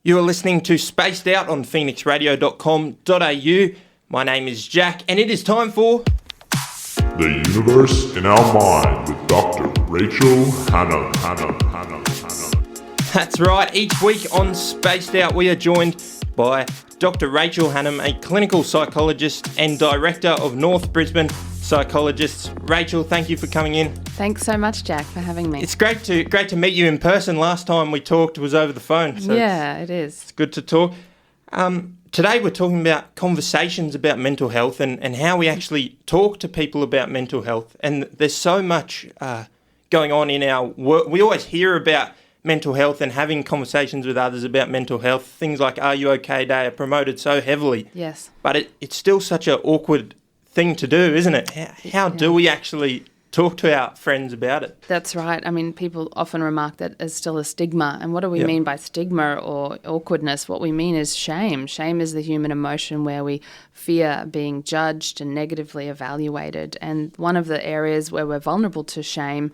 You are listening to Spaced Out on phoenixradio.com.au. My name is Jack, and it is time for The Universe in Our Mind with Dr. Rachel Hannum. That's right. Each week on Spaced Out, we are joined by Dr. Rachel Hannum, a clinical psychologist and director of North Brisbane Psychologists. Rachel, thank you for coming in. Thanks so much, Jack, for having me. It's great to meet you in person. Last time we talked was over the phone. So yeah, it is. It's good to talk. Today we're talking about conversations about mental health and how we actually talk to people about mental health. And there's so much going on in our work. We always hear about mental health and having conversations with others about mental health. Things like Are You OK Day are promoted so heavily. Yes. But it's still such an awkward thing to do, isn't it? How do we actually talk to our friends about it? That's right. I mean, people often remark that as still a stigma. And what do we mean by stigma or awkwardness? What we mean is shame. Shame is the human emotion where we fear being judged and negatively evaluated. And one of the areas where we're vulnerable to shame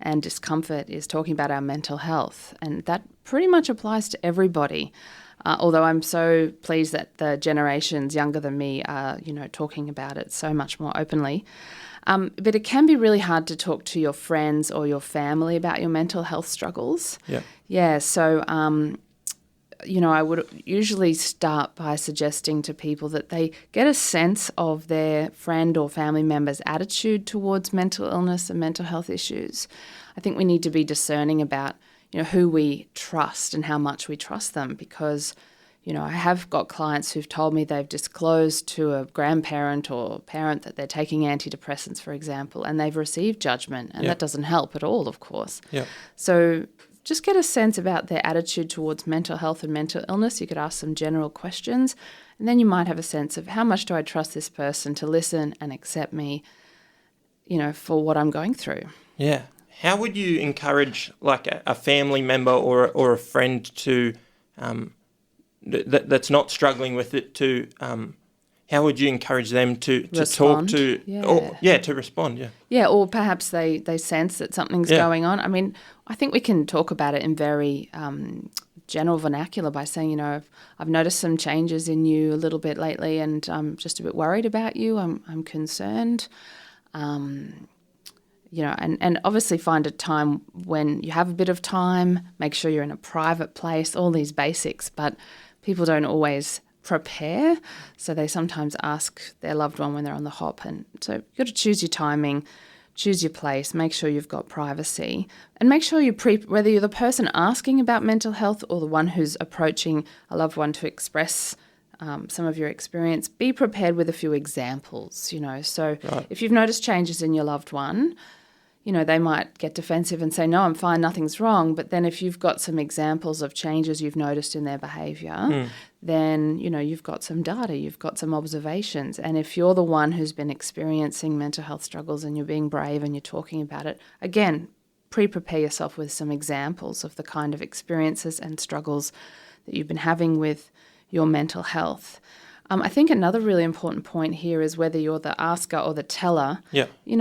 and discomfort is talking about our mental health. And that pretty much applies to everybody. Although I'm so pleased that the generations younger than me are, talking about it so much more openly. But it can be really hard to talk to your friends or your family about your mental health struggles. Yeah. Yeah, so, I would usually start by suggesting to people that they get a sense of their friend or family member's attitude towards mental illness and mental health issues. I think we need to be discerning about who we trust and how much we trust them because, I have got clients who've told me they've disclosed to a grandparent or parent that they're taking antidepressants, for example, and they've received judgment, and that doesn't help at all, of course. Yeah. So just get a sense about their attitude towards mental health and mental illness. You could ask some general questions, and then you might have a sense of how much do I trust this person to listen and accept me, for what I'm going through. Yeah. How would you encourage, like, a family member or a friend to that's not struggling with it to? How would you encourage them to Respond. talk to? To respond. Yeah. Yeah, or perhaps they sense that something's going on. I mean, I think we can talk about it in very general vernacular by saying, I've noticed some changes in you a little bit lately, and I'm just a bit worried about you. I'm concerned. And obviously find a time when you have a bit of time, make sure you're in a private place, all these basics, but people don't always prepare, so they sometimes ask their loved one when they're on the hop. And so you've got to choose your timing, choose your place, make sure you've got privacy, and make sure whether you're the person asking about mental health or the one who's approaching a loved one to express some of your experience, be prepared with a few examples, So if you've noticed changes in your loved one, they might get defensive and say, no, I'm fine, nothing's wrong. But then if you've got some examples of changes you've noticed in their behaviour, then, you've got some data, you've got some observations. And if you're the one who's been experiencing mental health struggles and you're being brave and you're talking about it, again, prepare yourself with some examples of the kind of experiences and struggles that you've been having with your mental health. I think another really important point here is whether you're the asker or the teller,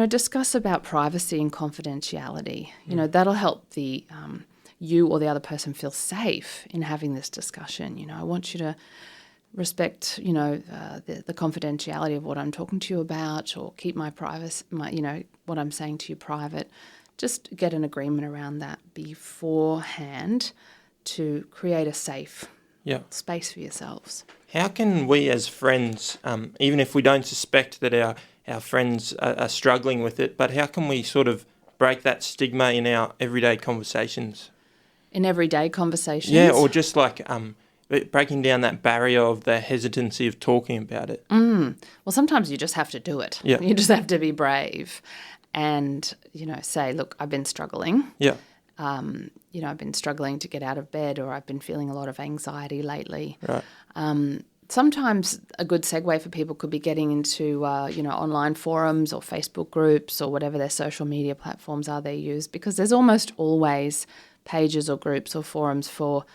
discuss about privacy and confidentiality. That'll help the you or the other person feel safe in having this discussion. I want you to respect, the confidentiality of what I'm talking to you about, or keep my privacy, what I'm saying to you private. Just get an agreement around that beforehand to create a safe space for yourselves. How can we as friends, even if we don't suspect that our friends are struggling with it, but how can we sort of break that stigma in our everyday conversations? In everyday conversations? Yeah, or just like breaking down that barrier of the hesitancy of talking about it. Well, sometimes you just have to do it. Yeah. You just have to be brave and, say, look, I've been struggling. Yeah. I've been struggling to get out of bed, or I've been feeling a lot of anxiety lately. Right. Sometimes a good segue for people could be getting into, online forums or Facebook groups or whatever their social media platforms are they use, because there's almost always pages or groups or forums for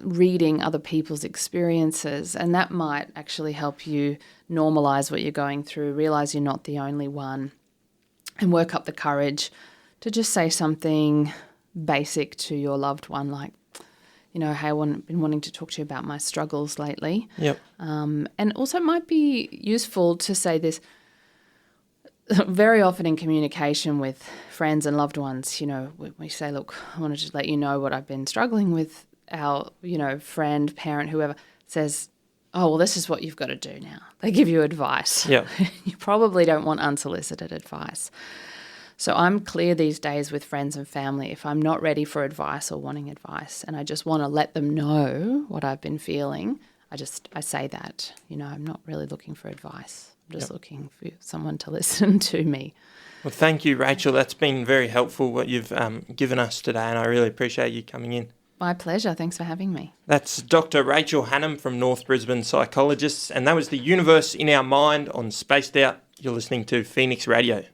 reading other people's experiences, and that might actually help you normalise what you're going through, realise you're not the only one, and work up the courage to just say something basic to your loved one like, hey, been wanting to talk to you about my struggles lately. Yep. And also it might be useful to say this. Very often in communication with friends and loved ones, we say, look, I wanted to let you know what I've been struggling with. Our, friend, parent, whoever says, oh, well, this is what you've got to do now. They give you advice. Yep. You probably don't want unsolicited advice. So I'm clear these days with friends and family if I'm not ready for advice or wanting advice and I just want to let them know what I've been feeling, I say that. I'm not really looking for advice. I'm just looking for someone to listen to me. Well, thank you, Rachel. That's been very helpful what you've given us today, and I really appreciate you coming in. My pleasure. Thanks for having me. That's Dr. Rachel Hannam from North Brisbane Psychologists, and that was The Universe in Our Mind on Spaced Out. You're listening to Phoenix Radio.